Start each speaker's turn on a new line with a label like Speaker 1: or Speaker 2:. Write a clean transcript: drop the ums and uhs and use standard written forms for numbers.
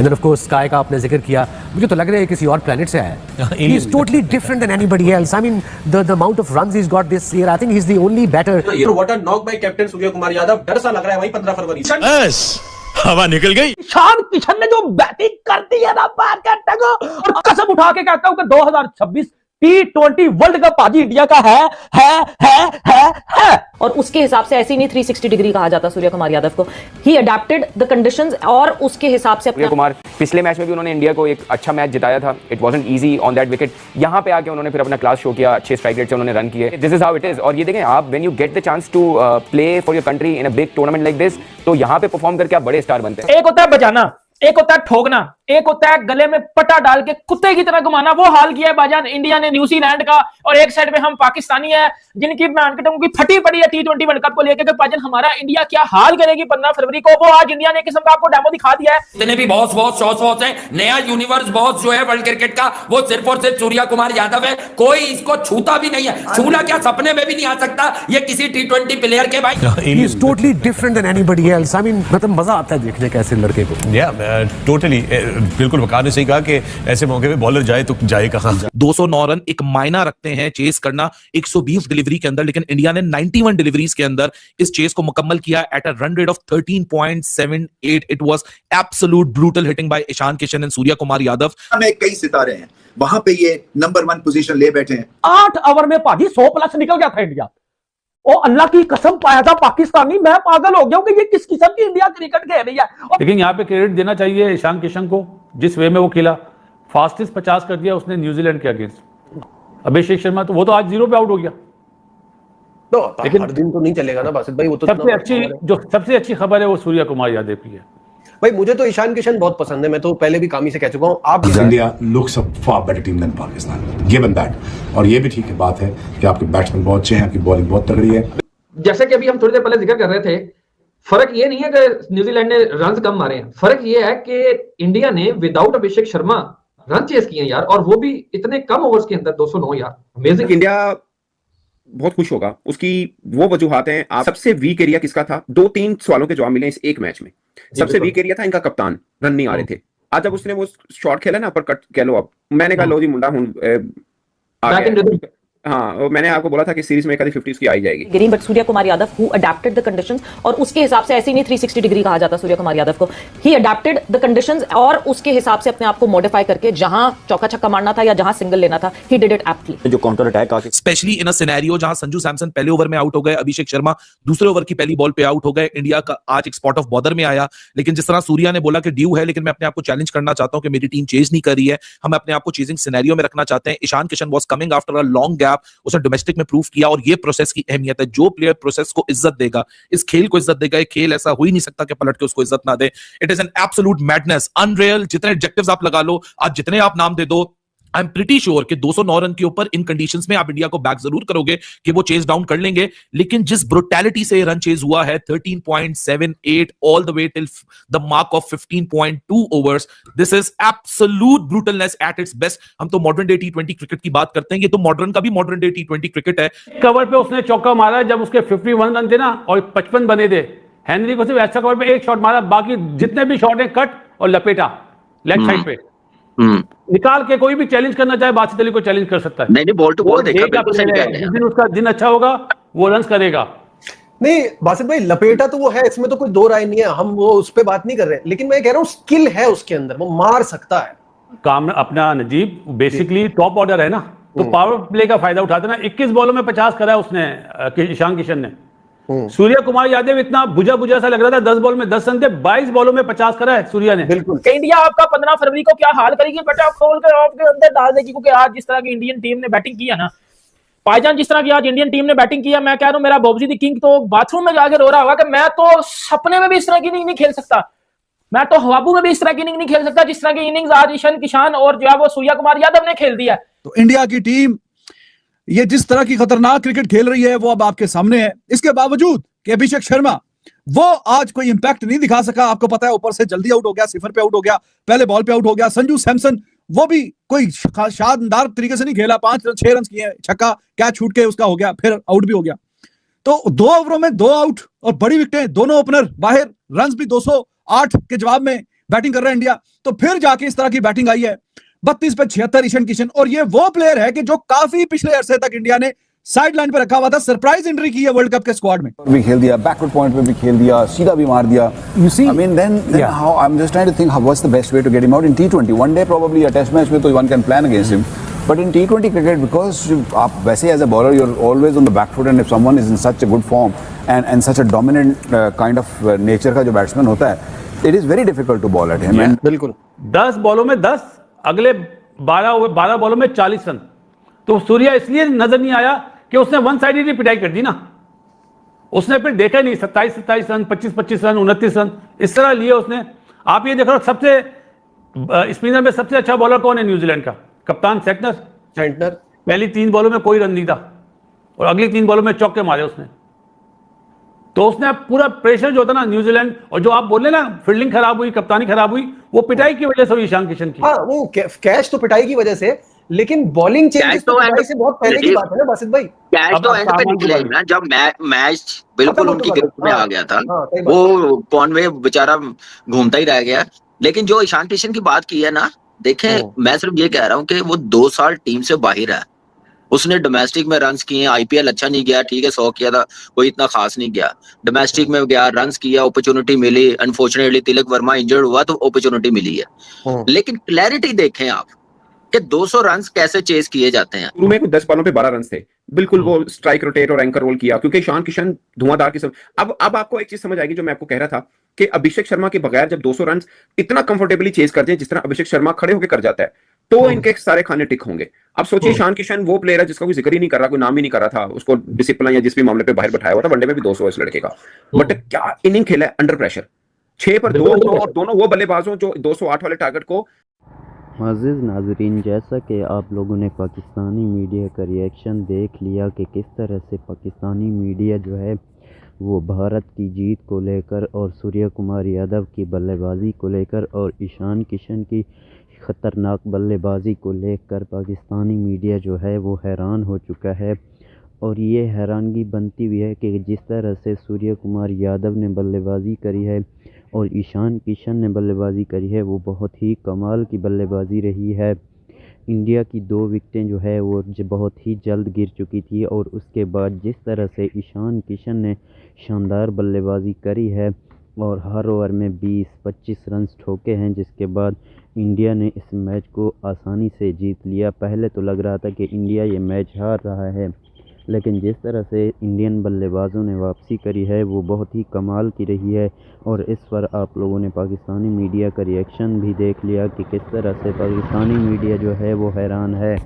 Speaker 1: And then of course SKY का आपने जिक्र किया, मुझे तो लग रहा है किसी और प्लेनेट से आया है। He is totally different than anybody else. I mean the amount of runs he has got this year, I think he is the only better.
Speaker 2: What a knock by captain Surya Kumar Yadav. डर सा लग रहा है भाई 15 फरवरी।
Speaker 3: बस हवा निकल गई।
Speaker 4: ईशान किशन ने जो बैटिंग कर दी है ना बार का टगो, और कसम उठा के कहता हूं कि 2026 T20 वर्ल्ड कप आज इंडिया का है।
Speaker 5: और उसके हिसाब से ऐसे ही नहीं 360 डिग्री कहा जाता सूर्य कुमार यादव को। ही अडेप्टेड द कंडीशंस और उसके हिसाब से
Speaker 6: सूर्य कुमार पिछले मैच में भी उन्होंने इंडिया को एक अच्छा मैच जिताया था। It wasn't easy on that wicket. यहाँ पे आके उन्होंने फिर अपना क्लास शो किया, अच्छे स्ट्राइक रेट से उन्होंने रन किए। This is how it is. और ये देखें आप, when you get the chance to play for your country in a big tournament like this, तो यहाँ पे परफॉर्म करके आप बड़े स्टार बनते हैं।
Speaker 4: एक होता है बजाना, एक होता है ठोकना, एक होता है गले में पटा डाल के कुत्ते की तरह घुमाना। वो हाल किया है बाजान इंडिया ने न्यूजीलैंड का, और एक साइड में हम पाकिस्तानी है जिनकी की फटी पड़ी है T20 वर्ल्ड कप को लेकर के बाजान हमारा इंडिया क्या हाल करेगी 15 फरवरी को। वो आज इंडिया ने किस्म का आपको डेमो दिखा दिया है।
Speaker 7: इतने भी बहुत शौच है। नया यूनिवर्स बहुत जो है वर्ल्ड क्रिकेट का, वो सिर्फ और सिर्फ सूर्य कुमार यादव है। कोई इसको छूता भी नहीं है, छूना क्या सपने में भी नहीं आ सकता ये किसी T20 प्लेयर के। भाई
Speaker 1: ही is totally different than anybody else. I mean मतलब मजा आता है देखने कैसे लड़के को।
Speaker 3: टोटली बिल्कुल वकार ने सही कहा कि ऐसे मौके पे बॉलर जाए तो जाए कहां।
Speaker 8: 209 रन एक मायना रखते हैं चेस करना 120 डिलीवरी के अंदर, लेकिन इंडिया ने 91 डिलीवरीज के अंदर इस चेस को मुकम्मल किया at a run rate of 13.78। It was absolute brutal hitting by Ishan Kishan and Surya Kumar Yadav.
Speaker 9: में कई सितारे हैं, वहां पे ये नंबर 1 पोजीशन ले बैठे हैं।
Speaker 4: 8 ओवर में पाजी 100 प्लस निकल गया था इंडिया। ओ अल्लाह की कसम पाया था पाकिस्तानी, मैं पागल हो गया हूं कि ये किस किस्म की इंडिया क्रिकेट खेल रही है।
Speaker 10: लेकिन यहाँ पे क्रेडिट देना चाहिए ईशान किशन को, जिस वे में वो खेला। फास्टेस्ट 50 कर दिया उसने न्यूजीलैंड के अगेंस्ट। अभिषेक शर्मा तो वो तो आज 0 पे आउट हो गया।
Speaker 1: तो लेकिन हर दिन तो नहीं चलेगा ना बासित भाई। वो तो
Speaker 10: सबसे अच्छी खबर है वो सूर्य कुमार यादव की है।
Speaker 1: भाई मुझे तो ईशान किशन बहुत पसंद है, मैं तो पहले भी कामी से कह चुका हूं। आप
Speaker 11: India looks a far better team than Pakistan, given that. और ये भी ठीक है बात है कि आपके बैट्समैन बहुत अच्छे हैं, आपकी बॉलिंग बहुत तगड़ी है।
Speaker 12: जैसे कि अभी हम थोड़ी देर पहले जिक्र कर रहे थे, फर्क ये नहीं है कि न्यूजीलैंड ने रन कम मारे हैं, फर्क ये है कि इंडिया ने without Abhishek Sharma run chase किए यार, और वो भी इतने कम ओवर्स के अंदर 209 यार। अमेजिंग।
Speaker 13: इंडिया बहुत खुश होगा, उसकी वो वजूहात हैं। आप सबसे वीक एरिया किसका था? 2-3 सवालों के जवाब मिले इस एक मैच में। सबसे वीक एरिया था इनका कप्तान, रन नहीं आ रहे थे। आज जब उसने वो शॉट खेला ना, अपर कट कह लो आप, मैंने कहा लो जी मुंडा आ गया। हाँ, मैंने आपको बोला था कि सीरीज में 50 उसकी आई जाएगी।
Speaker 5: But Surya Kumar Yadav who adapted the conditions, और उसके हिसाब से ऐसे ही नहीं 360 डिग्री कहा जाता सूर्य कुमार यादव को। ही अडेप्टेड द कंडीशंस और उसके हिसाब से अपने आप को मॉडिफाई करके जहां चौका छक्का मारना था या जहां सिंगल लेना था, ही डिड इट एप्टली।
Speaker 8: जो काउंटर अटैक आके स्पेशली इन अ सिनेरियो जहां संजू सैमसन पहले ओवर में आउट हो गए, अभिषेक शर्मा दूसरे ओवर की पहली बॉल पे आउट हो गए, इंडिया का आज एक स्पॉट ऑफ बॉर्डर में आया। लेकिन जिस तरह सूर्या ने बोला कि ड्यू है, लेकिन मैं अपने आप को चैलेंज करना चाहता हूं कि मेरी टीम चेज नहीं कर रही है, हम अपने आप को चेजिंग सिनेरियो में रखना चाहते हैं। Ishan Kishan was coming after a long gap, उसने डोमेस्टिक में प्रूफ किया, और ये प्रोसेस की अहमियत है। जो प्लेयर प्रोसेस को इज्जत देगा, इस खेल को इज्जत देगा, ये खेल ऐसा हो ही नहीं सकता कि पलट के उसको इज्जत ना दे। It is an absolute madness, unreal. जितने एडजेक्टिव्स आप लगा लो, आज जितने आप नाम दे दो, आई एम प्रीटी श्योर कि 209 रन के ऊपर इन कंडीशंस में आप इंडिया को बैक जरूर करोगे कि वो चेज डाउन कर लेंगे। लेकिन जिस ब्रुटैलिटी से रन चेज हुआ है 13.78 all the way till the mark of 15.2 overs, this is absolute brutalness at its best. हम तो मॉडर्न डे T20 क्रिकेट की बात करते हैं, ये तो मॉडर्न का भी मॉडर्न डे T20 क्रिकेट है।
Speaker 10: कवर पे उसने चौका मारा जब उसके 51 रन थे ना, और 55 बने थे। हेनरी को सिर्फ ऐसा कवर पे एक शॉट मारा, बाकी जितने भी शॉट है कट और लपेटा लेग साइड पे निकाल के। कोई भी चैलेंज करना चाहे बासित अली को चैलेंज कर सकता है।
Speaker 13: नहीं बॉल टू बॉल देखा, बिल्कुल सही कह रहे हैं।
Speaker 10: जिस दिन उसका दिन अच्छा होगा वो रन करेगा।
Speaker 1: नहीं बासित भाई, लपेटा तो वो है, इसमें तो कोई दो राय नहीं है, हम वो उस पर बात नहीं कर रहे। लेकिन मैं कह रहा हूँ स्किल है उसके अंदर, वो मार सकता है।
Speaker 10: काम अपना नजीब बेसिकली टॉप ऑर्डर है ना, तो पावर प्ले का फायदा उठाते ना। 21 बॉलों में 50 करा उसने ईशान किशन ने। सूर्य कुमार यादव इतना बुझा बुझा सा लग रहा था, 10 बॉल में 10 रन थे, 22 बॉलों में 50 करा है सूर्या ने।
Speaker 1: बिल्कुल।
Speaker 4: इंडिया आपका 15 फरवरी को क्या हाल करेगी बेटा, खोल कर आपके अंदर डाल देगी। क्योंकि आज जिस तरह की इंडियन टीम ने बैटिंग किया ना भाईजान, जिस तरह की आज इंडियन टीम ने बैटिंग किया, मैं कह रहा हूं मेरा बॉबजी द किंग तो बाथरूम में जाके रो रहा होगा कि मैं तो सपने में भी इस तरह की इनिंग नहीं खेल सकता, मैं तो हवाबू में भी इस तरह की इनिंग नहीं खेल सकता जिस तरह की इनिंग्स आज ईशान किशन और जो है वो सूर्य कुमार यादव ने खेल दिया।
Speaker 14: तो इंडिया की टीम ये जिस तरह की खतरनाक क्रिकेट खेल रही है वो अब आपके सामने है। इसके बावजूद कि अभिषेक शर्मा वो आज कोई इंपैक्ट नहीं दिखा सका, आपको पता है ऊपर से जल्दी आउट हो गया, 0 पे आउट हो गया, पहले बॉल पे आउट हो गया। संजू सैमसन वो भी कोई शानदार तरीके से नहीं खेला, 6 रन किए, छक्का कैच छूट के उसका हो गया, फिर आउट भी हो गया। तो 2 ओवरों में 2 आउट और बड़ी विकेटें, दोनों ओपनर बाहर, रन्स भी 208 के जवाब में बैटिंग कर रहा है इंडिया, तो फिर जाके इस तरह की बैटिंग आई है 32 पे 76 ईशान किशन। और ये वो प्लेयर है कि जो काफी पिछले अरसे तक इंडिया ने साइड लाइन पे रखा हुआ था, सरप्राइज एंट्री की है वर्ल्ड कप के स्क्वाड में।
Speaker 15: भी खेल दिया, बैकवर्ड पॉइंट पे भी खेल दिया, सीधा भी मार दिया।
Speaker 1: You see,
Speaker 15: I mean, then how I'm just trying to think what's the best way to get him out in T20. One day probably a test match में तो one can plan against him, but in T20 cricket because आप वैसे as a bowler you're always on the back foot and if someone is in such a good form and such a dominant kind of nature का जो batsman होता है, it is very difficult to bowl at him.
Speaker 2: बिल्कुल
Speaker 10: 10 बॉलों में 10, अगले 12 बॉलों में 40 रन। तो सूर्या इसलिए नजर नहीं आया कि उसने वन साइडेड पिटाई कर दी ना, उसने फिर देखा नहीं 27 रन, 25 रन, 29 रन इस तरह लिए उसने। आप ये देखो सबसे स्पिनर में सबसे अच्छा बॉलर कौन है न्यूजीलैंड का? कप्तान सेंटनर। पहली 3 बॉलों में कोई रन नहीं था और अगली 3 बॉलों में चौके मारे उसने। तो उसने पूरा प्रेशर जो था ना न्यूजीलैंड, और जो आप बोले ना फील्डिंग खराब हुई, कप्तानी खराब हुई, वो पिटाई की वजह से हुई ईशान किशन की।
Speaker 2: हाँ, वो कैच तो पिटाई की वजह से, लेकिन बॉलिंग चेंजेस तो पिटाई से बहुत पहले की बात है ना बासित भाई।
Speaker 16: कैच तो एंड पे निकले ना, जब मैच बिल्कुल उनकी गिरफ्त में आ गया था, वो कॉनवे बेचारा घूमता ही रह गया। लेकिन जो ईशान किशन की बात की है ना, देखें मैं सिर्फ ये कह रहा हूँ कि वो 2 साल टीम से बाहर है। उसने डोमेस्टिक में रन्स किए, आईपीएल अच्छा नहीं गया, ठीक है 100 किया था, कोई इतना खास नहीं गया। डोमेस्टिक में गया, रन्स किया, अपॉर्चुनिटी मिली। अनफॉर्चुनेटली तिलक वर्मा इंजर्ड हुआ तो अपॉर्चुनिटी मिली है। लेकिन क्लैरिटी देखें आप कि 200 रन कैसे चेस किए जाते हैं।
Speaker 13: शुरू में 10 बॉलों पे 12 रन थे, बिल्कुल वो स्ट्राइक रोटेट और एंकर रोल किया क्योंकि ईशान किशन धुआंधार किस्म। अब आपको एक चीज समझ आएगी जो मैं आपको कह रहा था कि अभिषेक शर्मा के बगैर जब 200 रन इतना कंफर्टेबली चेस करते हैं जिस तरह अभिषेक शर्मा खड़े होकर कर जाता है, तो इनके सारे खाने टिक होंगे। अब सोचिए ईशान किशन वो प्लेयर है जिसका कोई जिक्र ही नहीं कर रहा, कोई नाम ही नहीं कर रहा था, उसको डिसिप्लिन या जिस भी मामले पे बाहर बैठाया हुआ था। वनडे में भी 200 इस लड़के का, बट क्या इनिंग खेला है अंडर प्रेशर, 6 पर 2 और दोनों वो बल्लेबाजों जो 208 वाले टारगेट को।
Speaker 17: अज़ीज़ नाज़रीन, जैसा कि आप लोगों ने पाकिस्तानी मीडिया का रिएक्शन देख लिया कि किस तरह से पाकिस्तानी मीडिया जो है वो भारत की जीत को लेकर और सूर्य कुमार यादव की बल्लेबाजी को लेकर और ईशान किशन की ख़तरनाक बल्लेबाजी को लेकर पाकिस्तानी मीडिया जो है वो हैरान हो चुका है। और ये हैरानगी बनती हुई है कि जिस तरह से सूर्य कुमार यादव ने बल्लेबाजी करी है और ईशान किशन ने बल्लेबाजी करी है, वो बहुत ही कमाल की बल्लेबाजी रही है। इंडिया की 2 विकेटें जो है वो बहुत ही जल्द गिर चुकी थी और उसके बाद जिस तरह से ईशान किशन ने शानदार बल्लेबाजी करी है और हर ओवर में 20-25 रन ठोके हैं, जिसके बाद इंडिया ने इस मैच को आसानी से जीत लिया। पहले तो लग रहा था कि इंडिया ये मैच हार रहा है, लेकिन जिस तरह से इंडियन बल्लेबाजों ने वापसी करी है वो बहुत ही कमाल की रही है। और इस पर आप लोगों ने पाकिस्तानी मीडिया का रिएक्शन भी देख लिया कि किस तरह से पाकिस्तानी मीडिया जो है वो हैरान है।